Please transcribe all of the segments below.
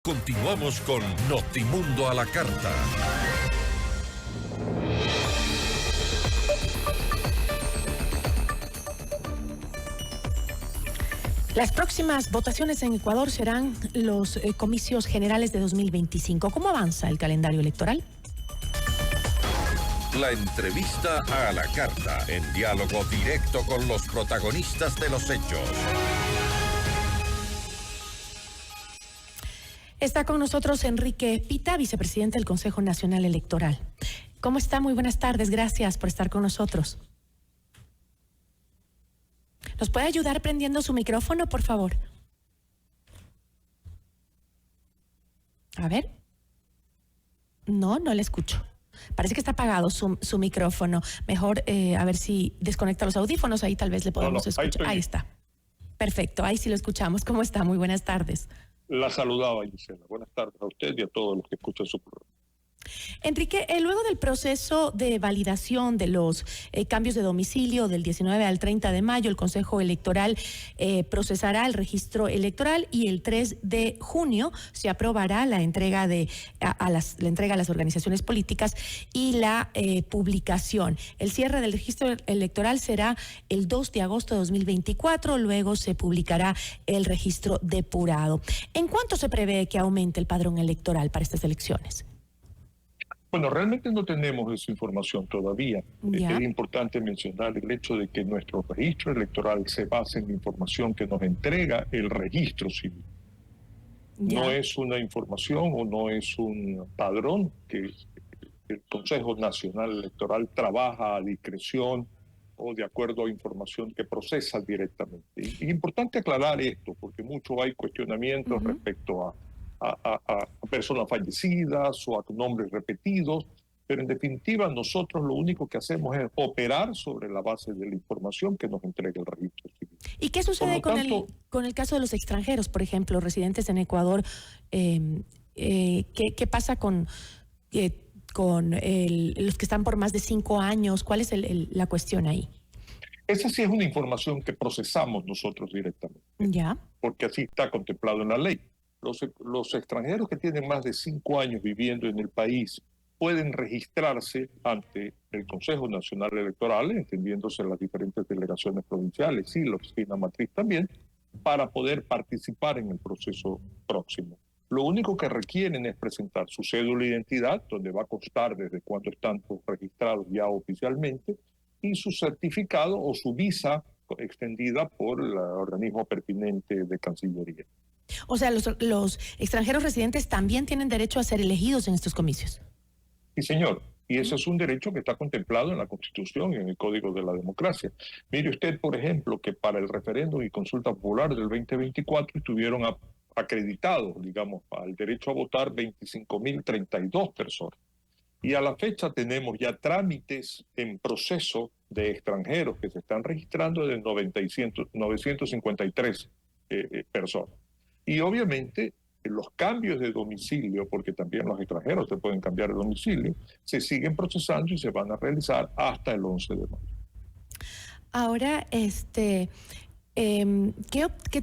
Continuamos con Notimundo a la Carta. Las próximas votaciones en Ecuador serán los comicios generales de 2025. ¿Cómo avanza el calendario electoral? La entrevista a la carta, en diálogo directo con los protagonistas de los hechos. Está con nosotros Enrique Pita, vicepresidente del Consejo Nacional Electoral. ¿Cómo está? Muy buenas tardes. Gracias por estar con nosotros. ¿Nos puede ayudar prendiendo su micrófono, por favor? A ver. No le escucho. Parece que está apagado su micrófono. Mejor a ver si desconecta los audífonos. Ahí tal vez le podemos escuchar. Ahí está. Perfecto. Ahí sí lo escuchamos. ¿Cómo está? Muy buenas tardes. La saludaba, Gisela. Buenas tardes a usted y a todos los que escuchan su programa. Enrique, luego del proceso de validación de los cambios de domicilio del 19 al 30 de mayo, el Consejo Electoral procesará el registro electoral y el 3 de junio se aprobará la entrega a las organizaciones políticas y la publicación. El cierre del registro electoral será el 2 de agosto de 2024, luego se publicará el registro depurado. ¿En cuánto se prevé que aumente el padrón electoral para estas elecciones? Bueno, realmente no tenemos esa información todavía. Es importante mencionar el hecho de que nuestro registro electoral se basa en la información que nos entrega el registro civil. No es una información o no es un padrón que el Consejo Nacional Electoral trabaja a discreción o de acuerdo a información que procesa directamente. Es importante aclarar esto porque mucho hay cuestionamientos respecto a personas fallecidas o a nombres repetidos, pero en definitiva nosotros lo único que hacemos es operar sobre la base de la información que nos entrega el registro civil. ¿Y qué sucede con el caso de los extranjeros, por ejemplo, residentes en Ecuador? ¿Qué pasa con los que están por más de 5 años? ¿Cuál es la cuestión ahí? Esa sí es una información que procesamos nosotros directamente, porque así está contemplado en la ley. Los extranjeros que tienen más de 5 años viviendo en el país pueden registrarse ante el Consejo Nacional Electoral, entendiéndose las diferentes delegaciones provinciales y la oficina matriz también, para poder participar en el proceso próximo. Lo único que requieren es presentar su cédula de identidad, donde va a constar desde cuándo están registrados ya oficialmente, y su certificado o su visa extendida por el organismo pertinente de Cancillería. O sea, los extranjeros residentes también tienen derecho a ser elegidos en estos comicios. Sí, señor. Y ese es un derecho que está contemplado en la Constitución y en el Código de la Democracia. Mire usted, por ejemplo, que para el referéndum y consulta popular del 2024 estuvieron acreditados, digamos, al derecho a votar 25.052 personas. Y a la fecha tenemos ya trámites en proceso de extranjeros que se están registrando de 953 personas. Y obviamente los cambios de domicilio, porque también los extranjeros se pueden cambiar de domicilio, se siguen procesando y se van a realizar hasta el 11 de mayo. Ahora, ¿qué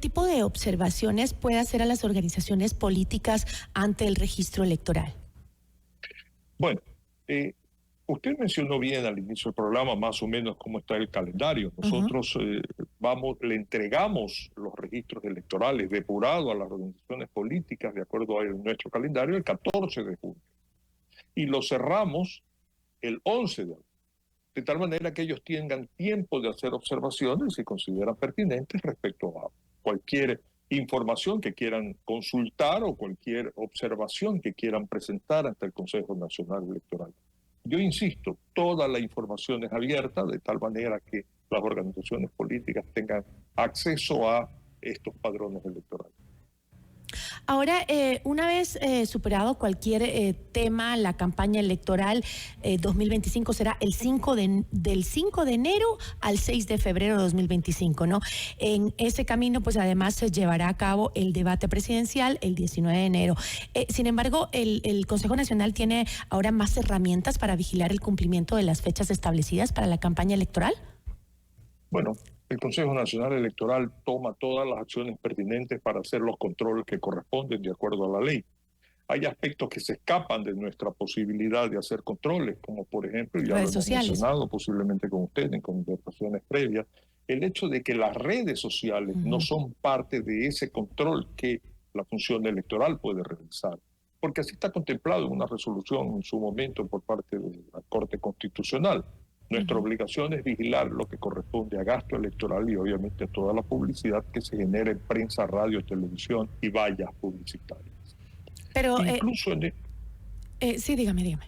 tipo de observaciones puede hacer a las organizaciones políticas ante el registro electoral? Bueno, usted mencionó bien al inicio del programa más o menos cómo está el calendario. Nosotros le entregamos los registros electorales depurados a las organizaciones políticas de acuerdo a nuestro calendario el 14 de junio. Y lo cerramos el 11 de agosto. De tal manera que ellos tengan tiempo de hacer observaciones si consideran pertinentes respecto a cualquier información que quieran consultar o cualquier observación que quieran presentar ante el Consejo Nacional Electoral. Yo insisto, toda la información es abierta de tal manera que las organizaciones políticas tengan acceso a estos padrones electorales. Ahora, una vez superado cualquier tema, la campaña electoral 2025 será del 5 de enero al 6 de febrero de 2025, ¿no? En ese camino, pues además se llevará a cabo el debate presidencial el 19 de enero. Sin embargo, el Consejo Nacional tiene ahora más herramientas para vigilar el cumplimiento de las fechas establecidas para la campaña electoral. Bueno, El Consejo Nacional Electoral toma todas las acciones pertinentes para hacer los controles que corresponden de acuerdo a la ley. Hay aspectos que se escapan de nuestra posibilidad de hacer controles, como por ejemplo, ya lo hemos mencionado posiblemente con usted en conversaciones previas, el hecho de que las redes sociales no son parte de ese control que la función electoral puede realizar, porque así está contemplado en una resolución en su momento por parte de la Corte Constitucional. Nuestra obligación es vigilar lo que corresponde a gasto electoral y obviamente a toda la publicidad que se genere en prensa, radio, televisión y vallas publicitarias. Pero, incluso sí, dígame.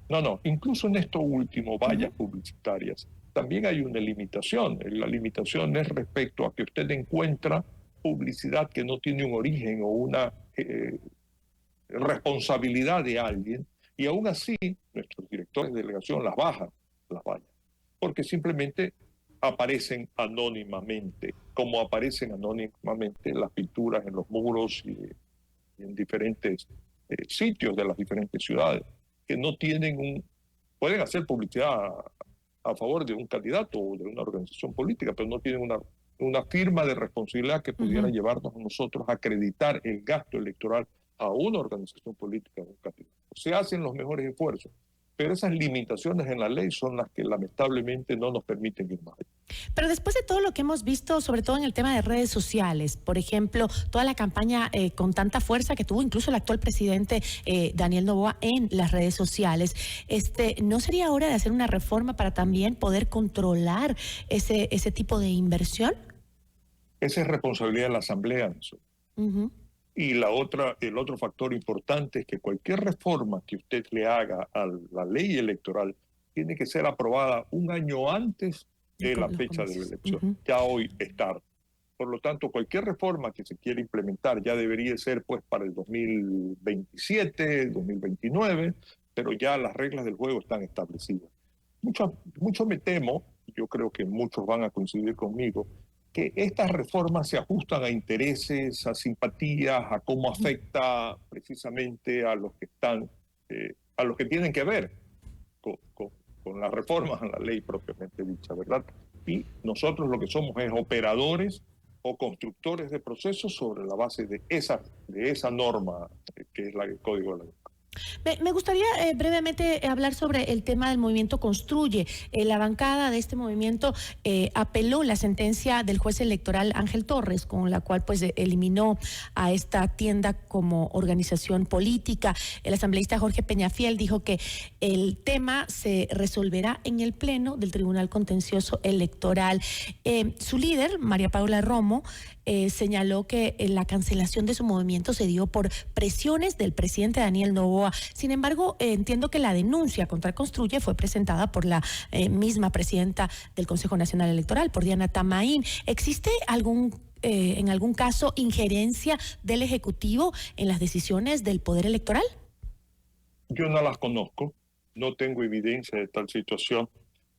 No, incluso en esto último, vallas publicitarias, también hay una limitación. La limitación es respecto a que usted encuentra publicidad que no tiene un origen o una responsabilidad de alguien, y aún así nuestros directores de delegación las bajan, las vallas, porque simplemente aparecen anónimamente, como aparecen anónimamente las pinturas en los muros y en diferentes sitios de las diferentes ciudades, que no tienen pueden hacer publicidad a favor de un candidato o de una organización política, pero no tienen una firma de responsabilidad que pudiera llevarnos a nosotros a acreditar el gasto electoral a una organización política o un candidato. Se hacen los mejores esfuerzos, pero esas limitaciones en la ley son las que lamentablemente no nos permiten ir más allá. Pero después de todo lo que hemos visto, sobre todo en el tema de redes sociales, por ejemplo, toda la campaña con tanta fuerza que tuvo incluso el actual presidente Daniel Noboa en las redes sociales, ¿no sería hora de hacer una reforma para también poder controlar ese tipo de inversión? Esa es responsabilidad de la Asamblea. Y el otro factor importante es que cualquier reforma que usted le haga a la ley electoral tiene que ser aprobada un año antes de la fecha de la elección. Ya hoy es tarde. Por lo tanto, cualquier reforma que se quiera implementar ya debería ser pues para el 2027, 2029, pero ya las reglas del juego están establecidas. Mucho me temo, yo creo que muchos van a coincidir conmigo, que estas reformas se ajustan a intereses, a simpatías, a cómo afecta precisamente a los que están, a los que tienen que ver con las reformas a la ley propiamente dicha, ¿verdad? Y nosotros lo que somos es operadores o constructores de procesos sobre la base de esa norma que es el Código de la Ley. Me gustaría brevemente hablar sobre el tema del movimiento Construye. La bancada de este movimiento apeló la sentencia del juez electoral Ángel Torres, con la cual pues eliminó a esta tienda como organización política. El asambleísta Jorge Peñafiel dijo que el tema se resolverá en el Pleno del Tribunal Contencioso Electoral. Su líder, María Paula Romo, señaló que la cancelación de su movimiento se dio por presiones del presidente Daniel Noboa. Sin embargo, entiendo que la denuncia contra Construye fue presentada por la misma presidenta del Consejo Nacional Electoral, por Diana Tamaín. ¿Existe en algún caso injerencia del Ejecutivo en las decisiones del Poder Electoral? Yo no las conozco, no tengo evidencia de tal situación,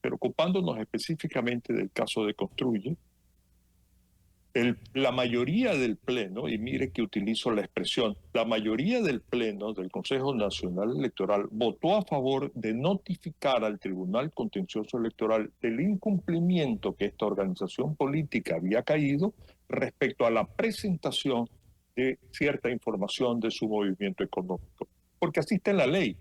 pero ocupándonos específicamente del caso de Construye, la mayoría del Pleno, y mire que utilizo la expresión, la mayoría del Pleno del Consejo Nacional Electoral votó a favor de notificar al Tribunal Contencioso Electoral del incumplimiento que esta organización política había caído respecto a la presentación de cierta información de su movimiento económico. Porque así está en la ley.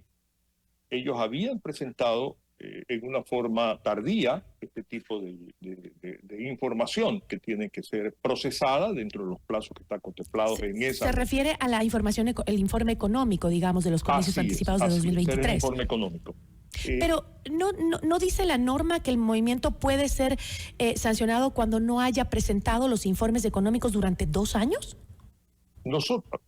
Ellos habían presentado en una forma tardía este tipo de información que tiene que ser procesada dentro de los plazos que están contemplados en esa. Se refiere a la información, el informe económico, digamos, de los comicios anticipados de 2023. El informe económico. Pero no dice la norma que el movimiento puede ser sancionado cuando no haya presentado los informes económicos durante 2 años. Nosotros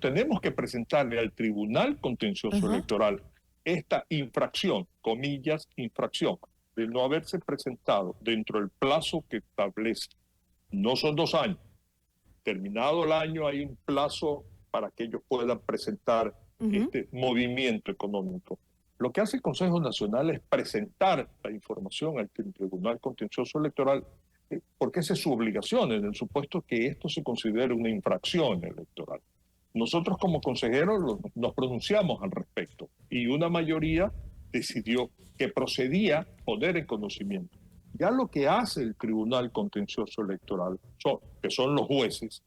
tenemos que presentarle al Tribunal Contencioso Electoral esta infracción, comillas, infracción, de no haberse presentado dentro del plazo que establece. No son 2 años. Terminado el año hay un plazo para que ellos puedan presentar este movimiento económico. Lo que hace el Consejo Nacional es presentar la información al Tribunal Contencioso Electoral, porque esa es su obligación, en el supuesto que esto se considere una infracción electoral. Nosotros como consejeros nos pronunciamos al respecto y una mayoría decidió que procedía poner en conocimiento Ya lo que hace el Tribunal Contencioso Electoral, que son los jueces,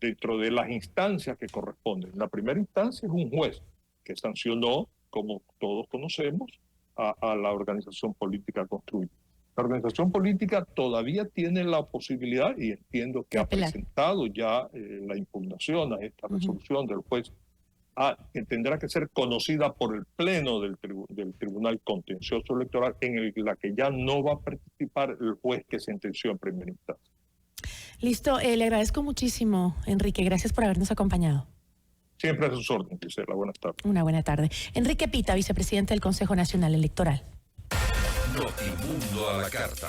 dentro de las instancias que corresponden. La primera instancia es un juez que sancionó, como todos conocemos, a la organización política construida. La organización política todavía tiene la posibilidad, y entiendo que ha presentado ya la impugnación a esta resolución del juez, que tendrá que ser conocida por el Pleno del Tribunal Contencioso Electoral, en la que ya no va a participar el juez que sentenció en primera instancia. Listo, le agradezco muchísimo, Enrique. Gracias por habernos acompañado. Siempre a sus órdenes, Gisela. Buenas tardes. Una buena tarde. Enrique Pita, vicepresidente del Consejo Nacional Electoral. Notimundo a la carta.